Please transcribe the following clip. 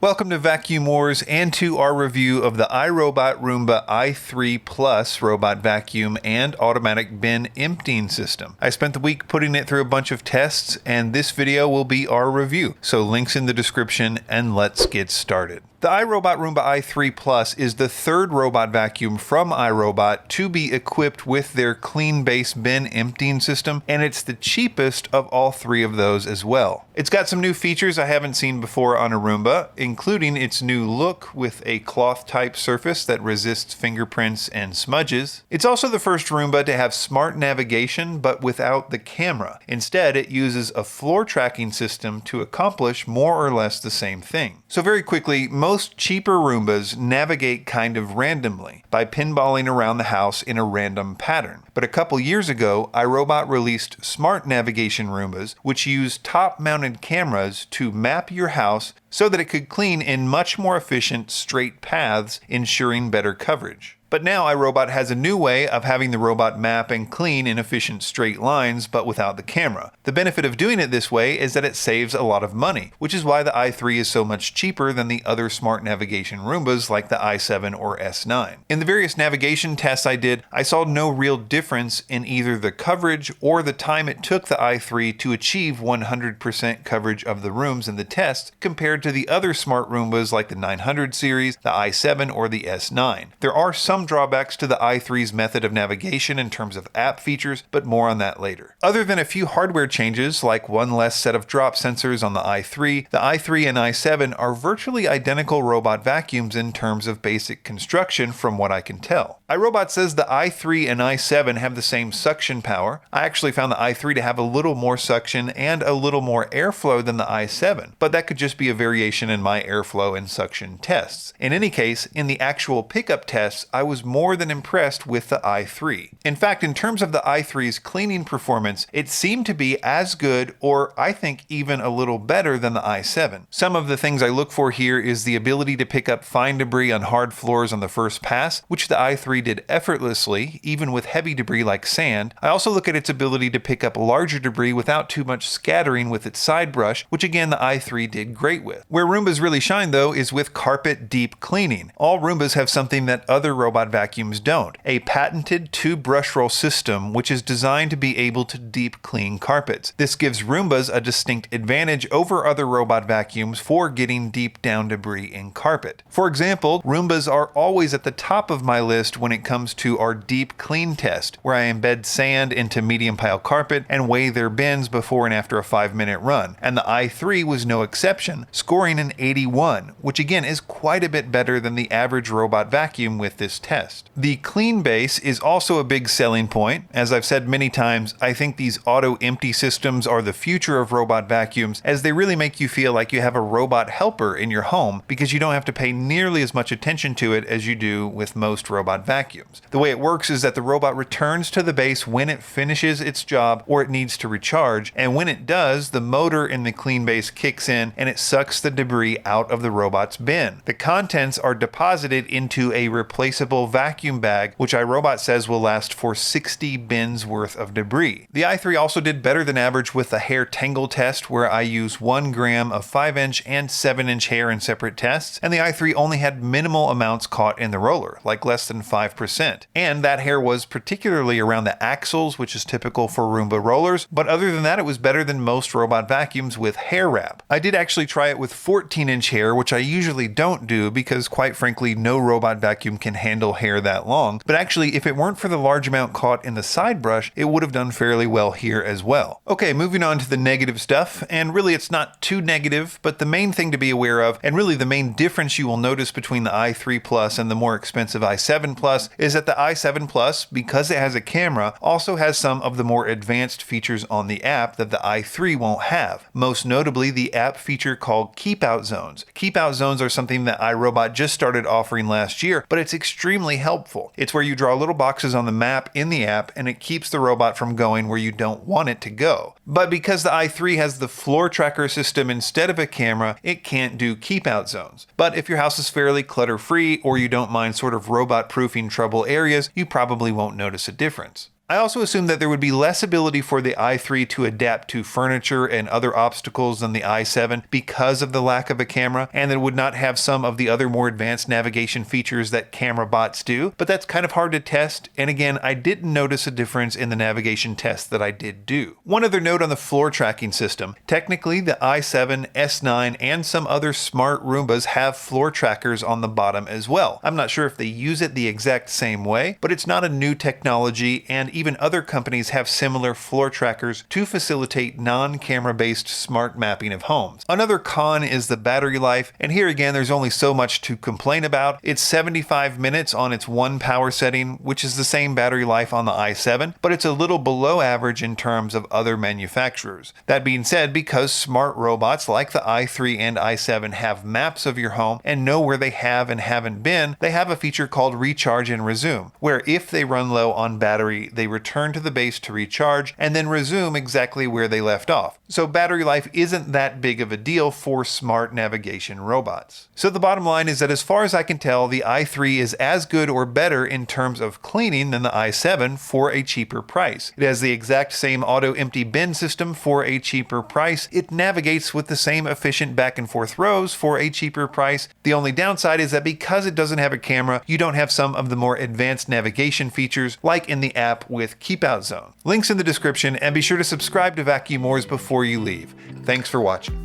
Welcome to Vacuum Wars and to our review of the iRobot Roomba i3 Plus robot vacuum and automatic bin emptying system. I spent the week putting it through a bunch of tests, and this video will be our review. So links in the description, and let's get started. The iRobot Roomba i3 Plus is the third robot vacuum from iRobot to be equipped with their clean base bin emptying system, and it's the cheapest of all three of those as well. It's got some new features I haven't seen before on a Roomba, including its new look with a cloth type surface that resists fingerprints and smudges. It's also the first Roomba to have smart navigation but without the camera. Instead, it uses a floor tracking system to accomplish more or less the same thing. So very quickly, most cheaper Roombas navigate kind of randomly by pinballing around the house in a random pattern. But a couple years ago, iRobot released smart navigation Roombas, which use top-mounted cameras to map your house so that it could clean in much more efficient straight paths, ensuring better coverage. But now iRobot has a new way of having the robot map and clean in efficient straight lines, but without the camera. The benefit of doing it this way is that it saves a lot of money, which is why the i3 is so much cheaper than the other smart navigation Roombas like the i7 or S9. In the various navigation tests I did, I saw no real difference in either the coverage or the time it took the i3 to achieve 100% coverage of the rooms in the test compared to the other smart Roombas like the 900 series, the i7, or the S9. There are some drawbacks to the i3's method of navigation in terms of app features, but more on that later. Other than a few hardware changes, like one less set of drop sensors on the i3 and i7 are virtually identical robot vacuums in terms of basic construction from what I can tell. iRobot says the i3 and i7 have the same suction power. I actually found the i3 to have a little more suction and a little more airflow than the i7, but that could just be a variation in my airflow and suction tests. In any case, in the actual pickup tests, I was more than impressed with the i3. In fact, in terms of the i3's cleaning performance, it seemed to be as good, or I think even a little better than the i7. Some of the things I look for here is the ability to pick up fine debris on hard floors on the first pass, which the i3 did effortlessly, even with heavy debris like sand. I also look at its ability to pick up larger debris without too much scattering with its side brush, which again the i3 did great with. Where Roombas really shine though is with carpet deep cleaning. All Roombas have something that other robot vacuums don't: a patented 2-brush roll system which is designed to be able to deep clean carpets. This gives Roombas a distinct advantage over other robot vacuums for getting deep down debris in carpet. For example, Roombas are always at the top of my list when it comes to our deep clean test, where I embed sand into medium pile carpet and weigh their bins before and after a 5-minute run, and the i3 was no exception, scoring an 81, which again is quite a bit better than the average robot vacuum with this test. The clean base is also a big selling point. As I've said many times, I think these auto empty systems are the future of robot vacuums, as they really make you feel like you have a robot helper in your home because you don't have to pay nearly as much attention to it as you do with most robot vacuums. The way it works is that the robot returns to the base when it finishes its job or it needs to recharge, and when it does, the motor in the clean base kicks in and it sucks the debris out of the robot's bin. The contents are deposited into a replaceable vacuum bag, which iRobot says will last for 60 bins worth of debris. The i3 also did better than average with the hair tangle test, where I use 1 gram of 5-inch and 7-inch hair in separate tests, and the i3 only had minimal amounts caught in the roller, like less than 5%. And that hair was particularly around the axles, which is typical for Roomba rollers, but other than that, it was better than most robot vacuums with hair wrap. I did actually try it with 14-inch hair, which I usually don't do because, quite frankly, no robot vacuum can handle hair that long, but actually, if it weren't for the large amount caught in the side brush, it would have done fairly well here as well. Okay, moving on to the negative stuff, and really it's not too negative, but the main thing to be aware of, and really the main difference you will notice between the i3 Plus and the more expensive i7 Plus, is that the i7 Plus, because it has a camera, also has some of the more advanced features on the app that the i3 won't have. Most notably, the app feature called Keep Out Zones. Keep Out Zones are something that iRobot just started offering last year, but it's extremely helpful. It's where you draw little boxes on the map in the app, and it keeps the robot from going where you don't want it to go. But because the i3 has the floor tracker system instead of a camera, it can't do keep out zones. But if your house is fairly clutter-free, or you don't mind sort of robot-proofing trouble areas, you probably won't notice a difference. I also assumed that there would be less ability for the i3 to adapt to furniture and other obstacles than the i7 because of the lack of a camera, and that it would not have some of the other more advanced navigation features that camera bots do, but that's kind of hard to test, and again, I didn't notice a difference in the navigation tests that I did do. One other note on the floor tracking system. Technically, the i7, S9, and some other smart Roombas have floor trackers on the bottom as well. I'm not sure if they use it the exact same way, but it's not a new technology, and even other companies have similar floor trackers to facilitate non-camera based smart mapping of homes. Another con is the battery life, and here again there's only so much to complain about. It's 75 minutes on its one power setting, which is the same battery life on the i7, but it's a little below average in terms of other manufacturers. That being said, because smart robots like the i3 and i7 have maps of your home and know where they have and haven't been, they have a feature called recharge and resume, where if they run low on battery, they return to the base to recharge and then resume exactly where they left off. So battery life isn't that big of a deal for smart navigation robots. So the bottom line is that as far as I can tell, the i3 is as good or better in terms of cleaning than the i7 for a cheaper price. It has the exact same auto empty bin system for a cheaper price. It navigates with the same efficient back and forth rows for a cheaper price. The only downside is that because it doesn't have a camera, you don't have some of the more advanced navigation features like in the app with Keep Out Zone. Links in the description, and be sure to subscribe to Vacuum Wars before you leave. Thanks for watching.